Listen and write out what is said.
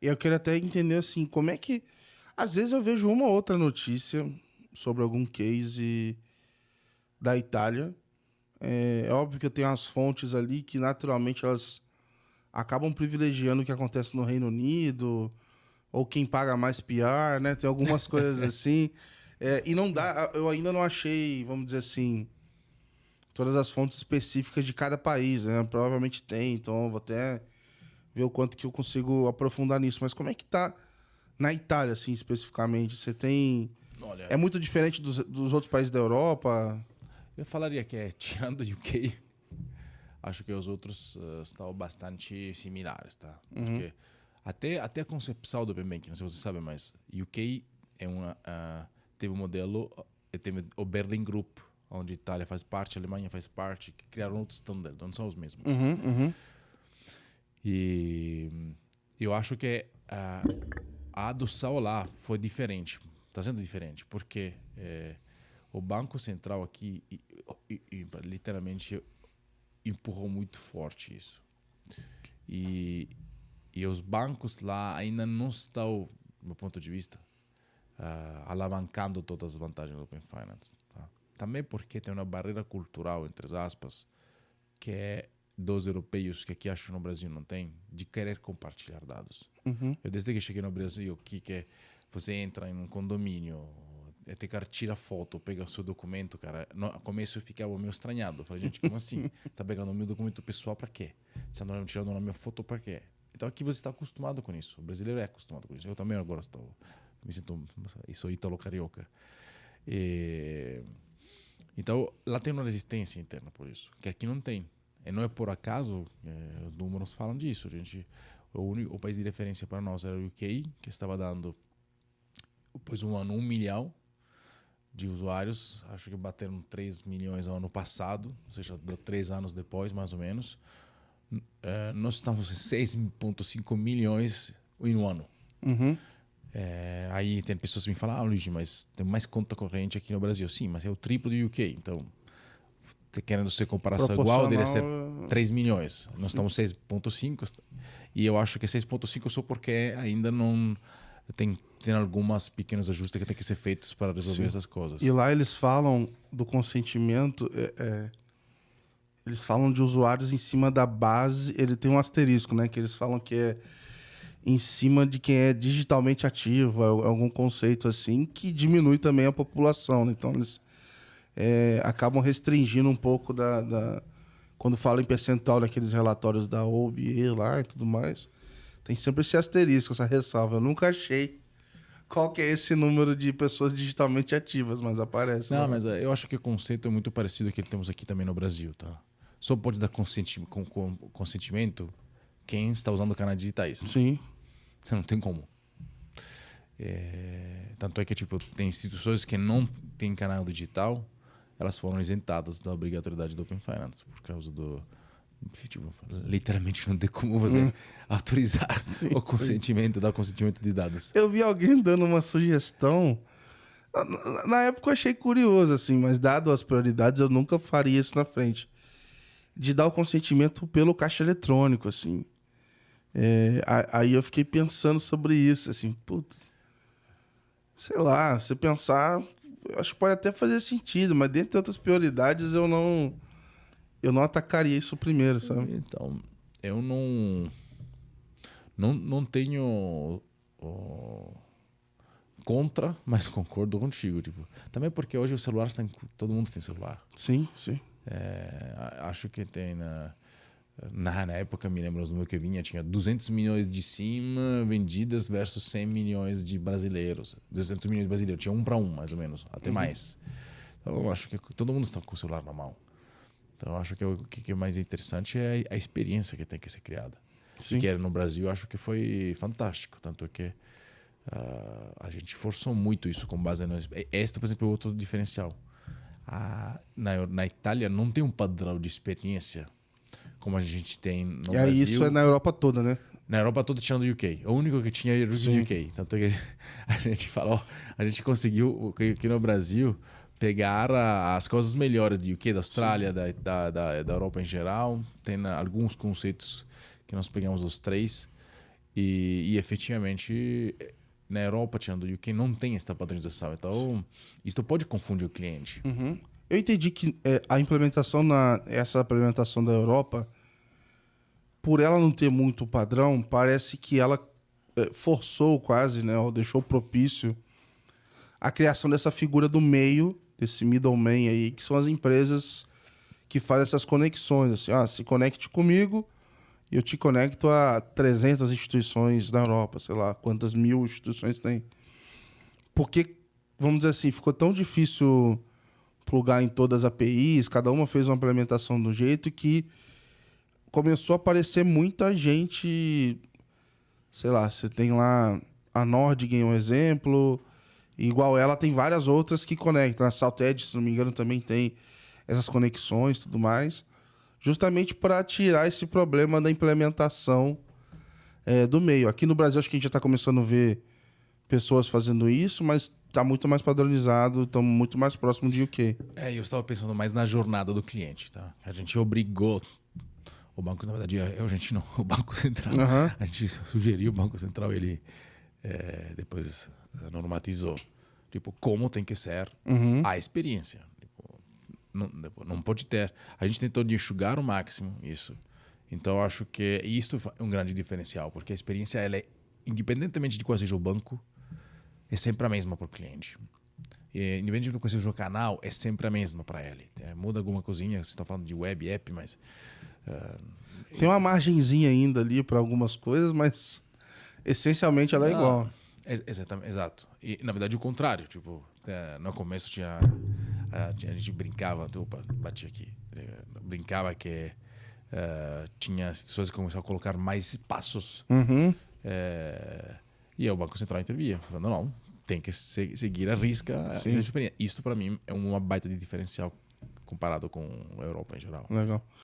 Eu queria até entender assim, como é que. Às vezes eu vejo uma ou outra notícia sobre algum case da Itália. É óbvio que eu tenho as fontes ali que naturalmente elas acabam privilegiando o que acontece no Reino Unido, ou quem paga mais PR, né? Tem algumas coisas assim. E não dá, eu ainda não achei, vamos dizer assim, todas as fontes específicas de cada país, né? Provavelmente tem, então eu vou até ver o quanto que eu consigo aprofundar nisso. Mas como é que tá na Itália, assim, especificamente? Você tem. Olha, É muito diferente dos outros países da Europa? eu falaria que tirando o UK, acho que os outros estão bastante similares, tá? Uhum, Porque até a concepção do Open Banking, não sei se você sabe, mas UK teve um modelo, teve o Berlin Group, onde a Itália faz parte, a Alemanha faz parte, que criaram outro standard, não são os mesmos. uhum, uhum, E eu acho que a adoção lá foi diferente, está sendo diferente, porque o Banco Central aqui literalmente empurrou muito forte isso. E, e os bancos lá ainda não estão, do meu ponto de vista, alavancando todas as vantagens do Open Finance. Tá? Também porque tem uma barreira cultural, entre aspas, que é dos europeus, que aqui acho que no Brasil não tem, de querer compartilhar dados. uhum. Eu desde que cheguei no Brasil, que é você entra em um condomínio, tem que tirar foto, pega o seu documento, cara. No começo eu ficava meio estranhado. Eu falei, gente, como assim? Tá pegando o meu documento pessoal para quê? Você não tirando a minha foto para quê? Então aqui você está acostumado com isso. O brasileiro é acostumado com isso. Eu também agora estou, me sinto, sou ítalo-carioca. E, então lá tem uma resistência interna por isso, que aqui não tem. E não é por acaso, os números falam disso. A gente, o país de referência para nós era o UK, que estava dando, depois um ano, 1 milhão de usuários. Acho que bateram 3 milhões no ano passado, ou seja, deu 3 anos depois, mais ou menos. Nós estamos em 6,5 milhões em um ano. Uhum. Aí tem pessoas que me falam, Luigi, mas tem mais conta corrente aqui no Brasil. Sim, mas é o triplo do UK. Então, querendo ser comparação igual, deveria ser Proporcional. 3 milhões. Nós Sim. estamos 6,5. E eu acho que 6,5 só porque ainda não tem algumas pequenos ajustes que tem que ser feitos para resolver Sim. essas E coisas. lá eles falam do consentimento, eles falam de usuários em cima da base, ele tem um asterisco, né? Que eles falam que é em cima de quem é digitalmente ativo, é algum conceito assim, que diminui também a população, né? Então eles acabam restringindo um pouco quando fala em percentual naqueles relatórios da OBE lá e tudo mais, tem sempre esse asterisco, essa ressalva. Eu nunca achei qual que é esse número de pessoas digitalmente ativas, mas aparece Não, lá. mas eu acho que o conceito é muito parecido que temos aqui também no Brasil, tá? Só pode dar consentimento quem está usando canais digitais. Sim. Você não tem como. Tanto é que tipo, tem instituições que não têm canal digital, elas foram isentadas da obrigatoriedade do Open Finance por causa do. Tipo, literalmente não tem como você autorizar Sim, o sim. consentimento, dar o consentimento de dados. Eu vi alguém dando uma sugestão. Na época eu achei curioso, assim, mas dado as prioridades, eu nunca faria isso na frente. De dar o consentimento pelo caixa eletrônico, assim. Aí eu fiquei pensando sobre isso, assim, putz, sei lá, se pensar, eu acho que pode até fazer sentido, mas dentre outras prioridades eu não atacaria isso primeiro, sabe? Então, eu não tenho contra, mas concordo contigo. Tipo, também porque hoje o celular está todo mundo tem celular. Sim, sim. Acho que tem na época, me lembro, no que eu vinha, tinha 200 milhões de cima vendidas versus 100 milhões de brasileiros. 200 milhões de brasileiros, tinha 1 para 1, mais ou menos, até mais. Então, eu acho que todo mundo está com o celular na mão. Então, eu acho que o que é mais interessante é a experiência que tem que ser criada. E Sim. que era no Brasil, eu acho que foi fantástico. Tanto é que a gente forçou muito isso com base no. Este, por exemplo, é outro diferencial. Na Itália não tem um padrão de experiência como a gente tem no E aí isso é Brasil. na Europa toda, né? Na Europa toda tirando o UK. O único que tinha era o Sim. UK. Tanto que a gente falou, a gente conseguiu aqui no Brasil pegar as coisas melhores do UK, da Sim. Austrália, da Europa em geral. Tem alguns conceitos que nós pegamos os três E efetivamente, na Europa, tirando o UK, não tem essa padronização. Então, isso pode confundir o cliente. Eu entendi que essa implementação da Europa, por ela não ter muito padrão, parece que ela forçou quase, né, ou deixou propício a criação dessa figura do meio, desse middleman aí, que são as empresas que fazem essas conexões. Assim, se conecte comigo e eu te conecto a 300 instituições da Europa, sei lá, quantas mil instituições tem. Porque, vamos dizer assim, ficou tão difícil plugar em todas as APIs, cada uma fez uma implementação do jeito que começou a aparecer muita gente, sei lá, você tem lá a Nordig em um exemplo, igual ela tem várias outras que conectam. A SaltEdge, se não me engano, também tem essas conexões e tudo mais, justamente para tirar esse problema da implementação do meio. Aqui no Brasil, acho que a gente já está começando a ver pessoas fazendo isso, mas está muito mais padronizado, estamos muito mais próximo de UK. Eu estava pensando mais na jornada do cliente, tá? A gente obrigou o banco, na verdade, a gente não, o Banco Central. A gente sugeriu o Banco Central, ele depois normatizou, tipo, como tem que ser a experiência. Não pode ter. A gente tentou de enxugar o máximo isso. Então, eu acho que isso é um grande diferencial, porque a experiência, ela é, independentemente de qual seja o banco, é sempre a mesma para o cliente. E, independente de qual seja o canal, é sempre a mesma para ele. Muda alguma coisinha, você está falando de web app, mas... tem uma margenzinha ainda ali para algumas coisas, mas essencialmente ela é igual. Exato. E, na verdade, o contrário. Tipo, no começo a gente brincava, opa, bati aqui, brincava que tinha situações que começavam a colocar mais passos. E aí o Banco Central intervia, falando, não, tem que seguir a risca essa experiência. Isso, para mim, é uma baita de diferencial comparado com a Europa em geral. Legal.